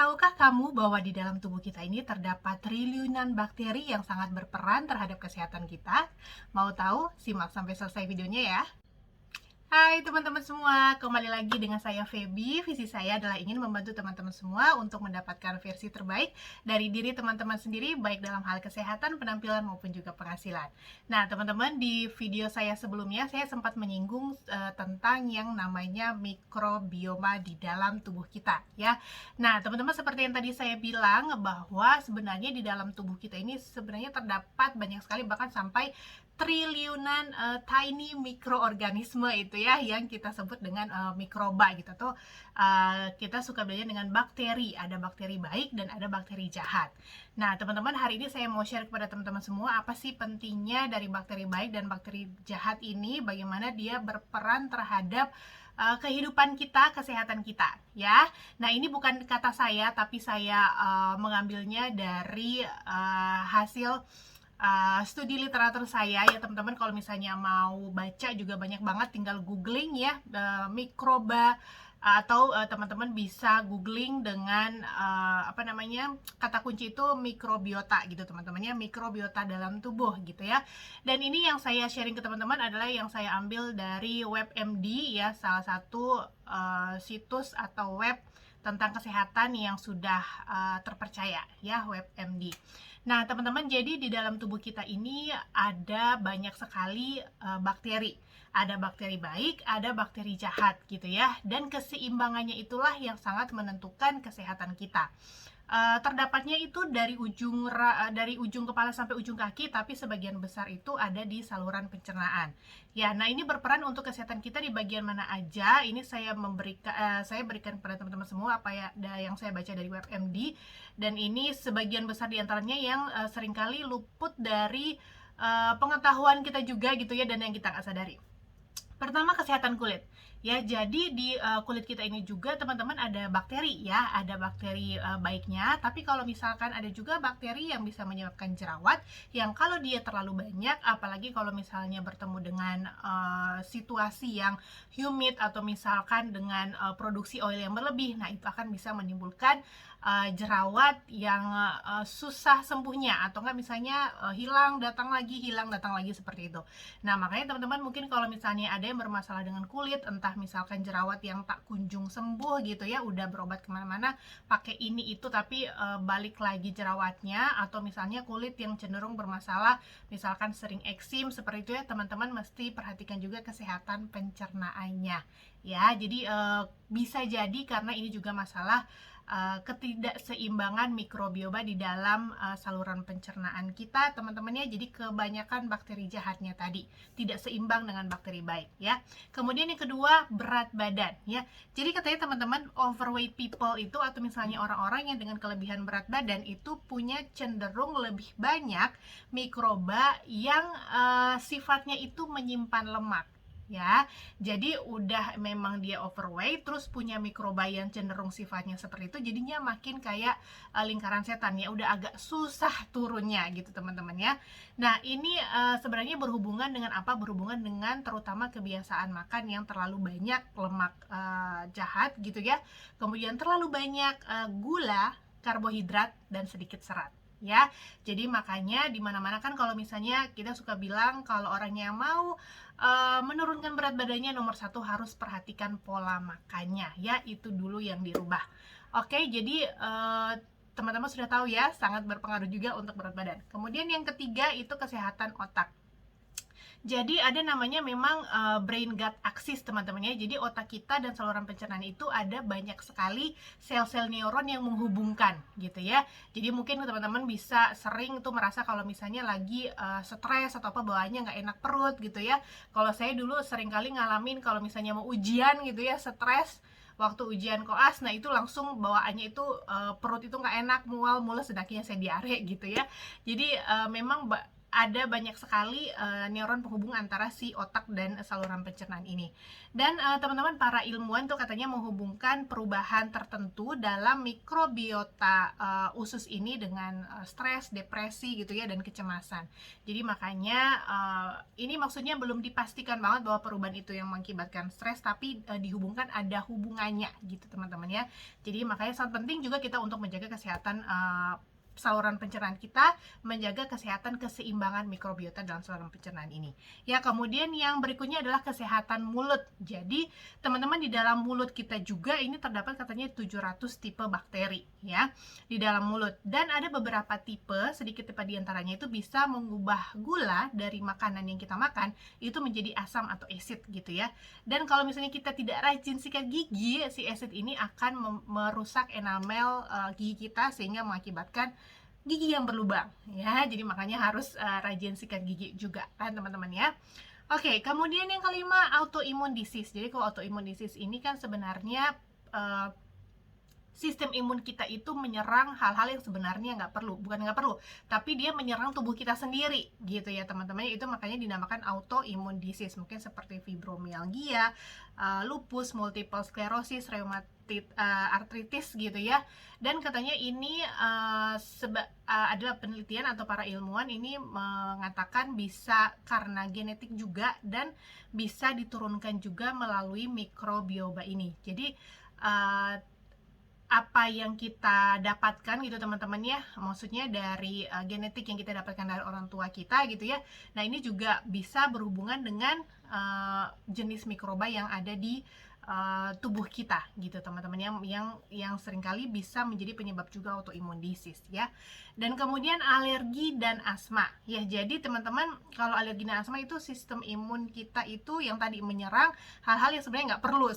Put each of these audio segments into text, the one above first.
Tahukah kamu bahwa di dalam tubuh kita ini terdapat triliunan bakteri yang sangat berperan terhadap kesehatan kita? Mau tahu? Simak sampai selesai videonya ya. Hai teman-teman semua, kembali lagi dengan saya Feby. Visi saya adalah ingin membantu teman-teman semua untuk mendapatkan versi terbaik dari diri teman-teman sendiri, baik dalam hal kesehatan, penampilan, maupun juga penghasilan. Nah teman-teman, di video saya sebelumnya saya sempat menyinggung tentang yang namanya mikrobioma di dalam tubuh kita ya. Nah teman-teman, seperti yang tadi saya bilang bahwa sebenarnya di dalam tubuh kita ini sebenarnya terdapat banyak sekali, bahkan sampai triliunan tiny mikroorganisme itu ya, yang kita sebut dengan mikroba gitu tuh. Kita suka belajar dengan bakteri, ada bakteri baik dan ada bakteri jahat. Nah teman-teman, hari ini saya mau share kepada teman-teman semua apa sih pentingnya dari bakteri baik dan bakteri jahat ini, bagaimana dia berperan terhadap kehidupan kita, kesehatan kita ya. Nah ini bukan kata saya, tapi saya mengambilnya dari hasil studi literatur saya ya teman-teman. Kalau misalnya mau baca juga banyak banget, tinggal googling ya, mikroba, atau teman-teman bisa googling dengan apa namanya, kata kunci itu mikrobiota gitu teman-teman ya, mikrobiota dalam tubuh gitu ya. Dan ini yang saya sharing ke teman-teman adalah yang saya ambil dari WebMD ya, salah satu situs atau web tentang kesehatan yang sudah terpercaya ya, WebMD. Nah, teman-teman, jadi di dalam tubuh kita ini ada banyak sekali bakteri. Ada bakteri baik, ada bakteri jahat gitu ya. Dan keseimbangannya itulah yang sangat menentukan kesehatan kita. Terdapatnya itu dari ujung kepala sampai ujung kaki, tapi sebagian besar itu ada di saluran pencernaan. Ya, nah ini berperan untuk kesehatan kita di bagian mana aja. Ini saya berikan kepada teman-teman semua apa ya yang saya baca dari WebMD, dan ini sebagian besar diantaranya yang seringkali luput dari pengetahuan kita juga gitu ya, dan yang kita nggak sadari. Pertama, kesehatan kulit. Ya, jadi di kulit kita ini juga teman-teman ada bakteri ya, ada bakteri baiknya, tapi kalau misalkan ada juga bakteri yang bisa menyebabkan jerawat, yang kalau dia terlalu banyak, apalagi kalau misalnya bertemu dengan situasi yang humid atau misalkan dengan produksi oil yang berlebih, nah itu akan bisa menimbulkan jerawat yang susah sembuhnya, atau enggak misalnya hilang datang lagi seperti itu. Nah makanya teman-teman, mungkin kalau misalnya ada yang bermasalah dengan kulit, entah misalkan jerawat yang tak kunjung sembuh gitu ya, udah berobat kemana-mana pakai ini itu tapi balik lagi jerawatnya, atau misalnya kulit yang cenderung bermasalah, misalkan sering eksim seperti itu ya, teman-teman mesti perhatikan juga kesehatan pencernaannya ya. Jadi bisa jadi karena ini juga masalah ketidakseimbangan mikrobioma di dalam saluran pencernaan kita teman-teman ya. Jadi kebanyakan bakteri jahatnya tadi tidak seimbang dengan bakteri baik ya. Kemudian yang kedua, berat badan ya. Jadi katanya teman-teman, overweight people itu, atau misalnya orang-orang yang dengan kelebihan berat badan itu punya cenderung lebih banyak mikroba yang sifatnya itu menyimpan lemak ya. Jadi udah memang dia overweight, terus punya mikroba yang cenderung sifatnya seperti itu, jadinya makin kayak lingkaran setan ya, udah agak susah turunnya gitu teman-teman ya. Nah ini sebenarnya berhubungan dengan apa? Berhubungan dengan terutama kebiasaan makan yang terlalu banyak lemak jahat gitu ya, kemudian terlalu banyak gula, karbohidrat, dan sedikit serat ya. Jadi makanya dimana-mana kan kalau misalnya kita suka bilang kalau orang yang mau menurunkan berat badannya, nomor satu harus perhatikan pola makannya ya, itu dulu yang dirubah. Oke, jadi teman-teman sudah tahu ya, sangat berpengaruh juga untuk berat badan. Kemudian yang ketiga itu kesehatan otak. Jadi ada namanya memang brain gut axis teman-teman ya. Jadi otak kita dan saluran pencernaan itu ada banyak sekali sel-sel neuron yang menghubungkan gitu ya. Jadi mungkin teman-teman bisa sering tuh merasa kalau misalnya lagi stres atau apa, bawaannya nggak enak perut gitu ya. Kalau saya dulu sering kali ngalamin kalau misalnya mau ujian gitu ya, stres waktu ujian koas, nah itu langsung bawaannya itu perut itu nggak enak, mual, mules, sedakinya saya diare gitu ya. Jadi memang ada banyak sekali neuron penghubung antara si otak dan saluran pencernaan ini. Dan teman-teman, para ilmuwan tuh katanya menghubungkan perubahan tertentu dalam mikrobiota usus ini dengan stres, depresi gitu ya, dan kecemasan. Jadi makanya ini maksudnya belum dipastikan banget bahwa perubahan itu yang mengakibatkan stres, tapi dihubungkan, ada hubungannya gitu teman-teman ya. Jadi makanya sangat penting juga kita untuk menjaga kesehatan saluran pencernaan kita, menjaga kesehatan keseimbangan mikrobiota dalam saluran pencernaan ini. Ya, kemudian yang berikutnya adalah kesehatan mulut. Jadi, teman-teman, di dalam mulut kita juga ini terdapat katanya 700 tipe bakteri ya di dalam mulut. Dan ada beberapa tipe, sedikit tipe di antaranya itu bisa mengubah gula dari makanan yang kita makan itu menjadi asam atau asid gitu ya. Dan kalau misalnya kita tidak rajin sikat gigi, si asid ini akan merusak enamel gigi kita sehingga mengakibatkan gigi yang berlubang ya. Jadi makanya harus rajin sikat gigi juga kan teman-teman ya. Oke, kemudian yang kelima, autoimmune disease. Jadi kalau autoimmune disease ini kan sebenarnya sistem imun kita itu menyerang hal-hal yang sebenarnya bukan nggak perlu, tapi dia menyerang tubuh kita sendiri gitu ya teman-teman. Itu makanya dinamakan autoimmune disease, mungkin seperti fibromialgia, lupus, multiple sclerosis, artritis gitu ya. Dan katanya ini adalah penelitian atau para ilmuwan ini mengatakan bisa karena genetik juga dan bisa diturunkan juga melalui mikrobiota ini. Jadi apa yang kita dapatkan gitu teman-teman ya, maksudnya dari genetik yang kita dapatkan dari orang tua kita gitu ya. Nah ini juga bisa berhubungan dengan jenis mikroba yang ada di tubuh kita gitu teman-teman, yang seringkali bisa menjadi penyebab juga autoimmune disease ya. Dan kemudian alergi dan asma ya. Jadi teman-teman, kalau alergi dan asma itu sistem imun kita itu yang tadi menyerang hal-hal yang sebenarnya nggak perlu,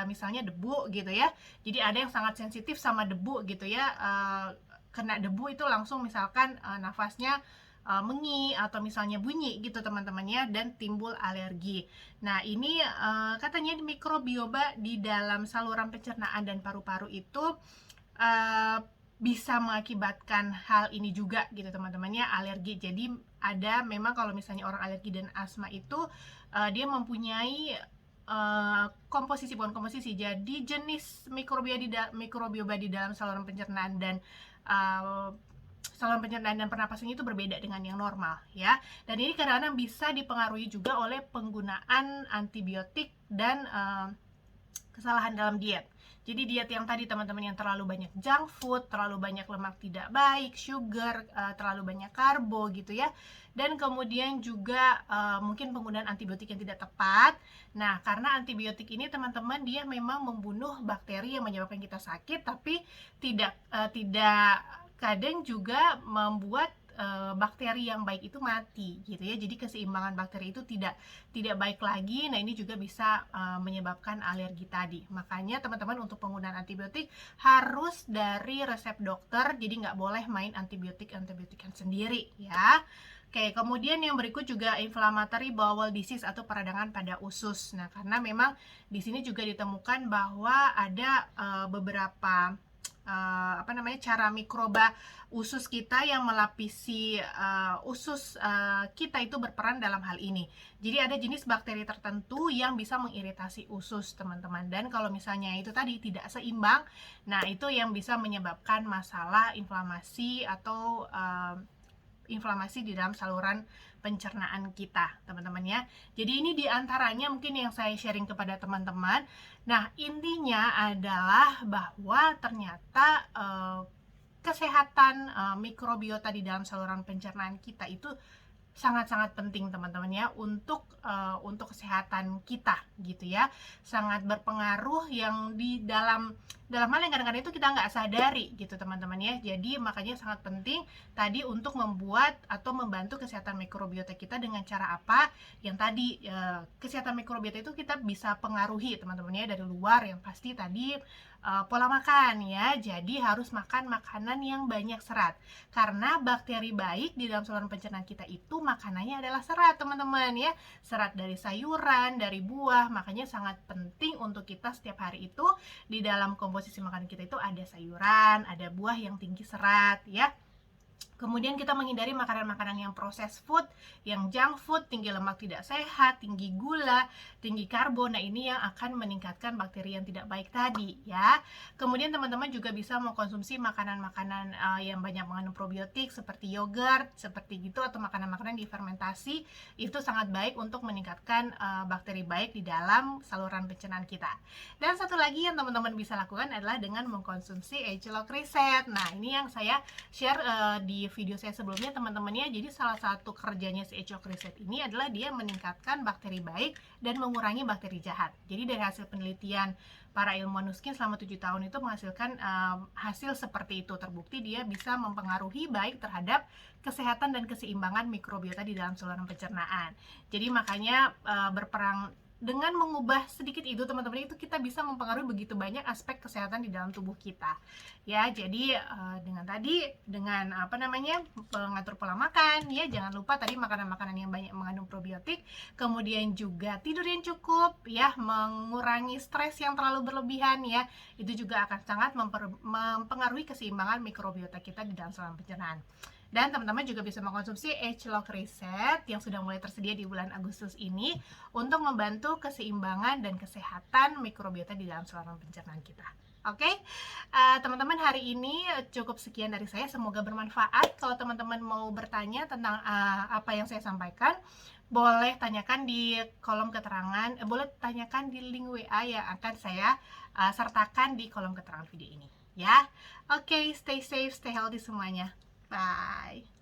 misalnya debu gitu ya. Jadi ada yang sangat sensitif sama debu gitu ya, kena debu itu langsung misalkan nafasnya mengi atau misalnya bunyi gitu teman-teman ya, dan timbul alergi. Nah ini katanya mikrobiota di dalam saluran pencernaan dan paru-paru itu bisa mengakibatkan hal ini juga gitu teman-teman ya, alergi. Jadi ada memang kalau misalnya orang alergi dan asma itu dia mempunyai jadi jenis mikrobiota di dalam saluran pencernaan dan saluran pencernaan dan pernapasan itu berbeda dengan yang normal ya. Dan ini kadang-kadang bisa dipengaruhi juga oleh penggunaan antibiotik dan kesalahan dalam diet. Jadi diet yang tadi teman-teman, yang terlalu banyak junk food, terlalu banyak lemak tidak baik, sugar, terlalu banyak karbo gitu ya. Dan kemudian juga mungkin penggunaan antibiotik yang tidak tepat. Nah, karena antibiotik ini teman-teman, dia memang membunuh bakteri yang menyebabkan kita sakit, tapi tidak kadang juga membuat bakteri yang baik itu mati gitu ya. Jadi keseimbangan bakteri itu tidak baik lagi. Nah ini juga bisa menyebabkan alergi tadi. Makanya teman-teman, untuk penggunaan antibiotik harus dari resep dokter. Jadi nggak boleh main antibiotikan sendiri ya. Oke, kemudian yang berikut juga inflammatory bowel disease atau peradangan pada usus. Nah, karena memang di sini juga ditemukan bahwa ada beberapa cara mikroba usus kita yang melapisi usus kita itu berperan dalam hal ini. Jadi ada jenis bakteri tertentu yang bisa mengiritasi usus teman-teman, dan kalau misalnya itu tadi tidak seimbang, nah itu yang bisa menyebabkan masalah inflamasi atau inflamasi di dalam saluran pencernaan kita teman-teman ya. Jadi ini diantaranya mungkin yang saya sharing kepada teman-teman. Nah intinya adalah bahwa ternyata kesehatan mikrobiota di dalam saluran pencernaan kita itu sangat-sangat penting teman-teman ya, untuk kesehatan kita gitu ya. Sangat berpengaruh yang di dalam hal yang kadang-kadang itu kita nggak sadari gitu teman-teman ya. Jadi makanya sangat penting tadi untuk membuat atau membantu kesehatan mikrobiota kita dengan cara apa yang tadi, kesehatan mikrobiota itu kita bisa pengaruhi teman-teman ya dari luar. Yang pasti tadi pola makan ya. Jadi harus makan makanan yang banyak serat, karena bakteri baik di dalam saluran pencernaan kita itu makanannya adalah serat teman-teman ya. Serat dari sayuran, dari buah. Makanya sangat penting untuk kita setiap hari itu di dalam komposisi makanan kita itu ada sayuran, ada buah yang tinggi serat ya. Kemudian kita menghindari makanan-makanan yang processed food, yang junk food, tinggi lemak tidak sehat, tinggi gula, tinggi karbo. Nah, ini yang akan meningkatkan bakteri yang tidak baik tadi ya. Kemudian teman-teman juga bisa mengkonsumsi makanan-makanan yang banyak mengandung probiotik seperti yogurt, seperti gitu, atau makanan-makanan difermentasi. Itu sangat baik untuk meningkatkan bakteri baik di dalam saluran pencernaan kita. Dan satu lagi yang teman-teman bisa lakukan adalah dengan mengkonsumsi Agelock Reset. Nah, ini yang saya share di video saya sebelumnya teman-temannya. Jadi salah satu kerjanya si Agelock Reset ini adalah dia meningkatkan bakteri baik dan mengurangi bakteri jahat. Jadi dari hasil penelitian para ilmuwan Nuskin selama 7 tahun itu menghasilkan hasil seperti itu. Terbukti dia bisa mempengaruhi baik terhadap kesehatan dan keseimbangan mikrobiota di dalam saluran pencernaan. Jadi makanya berperang dengan mengubah sedikit itu teman-teman, itu kita bisa mempengaruhi begitu banyak aspek kesehatan di dalam tubuh kita ya. Jadi dengan mengatur pola makan ya, jangan lupa tadi makanan-makanan yang banyak mengandung probiotik, kemudian juga tidur yang cukup ya, mengurangi stres yang terlalu berlebihan ya, itu juga akan sangat mempengaruhi keseimbangan mikrobiota kita di dalam saluran pencernaan. Dan teman-teman juga bisa mengkonsumsi Agelock Reset yang sudah mulai tersedia di bulan Agustus ini untuk membantu keseimbangan dan kesehatan mikrobiota di dalam saluran pencernaan kita. Oke, teman-teman, hari ini cukup sekian dari saya. Semoga bermanfaat. Kalau teman-teman mau bertanya tentang apa yang saya sampaikan, boleh tanyakan di kolom keterangan, boleh tanyakan di link WA yang akan saya sertakan di kolom keterangan video ini ya. Oke, stay safe, stay healthy semuanya. Bye.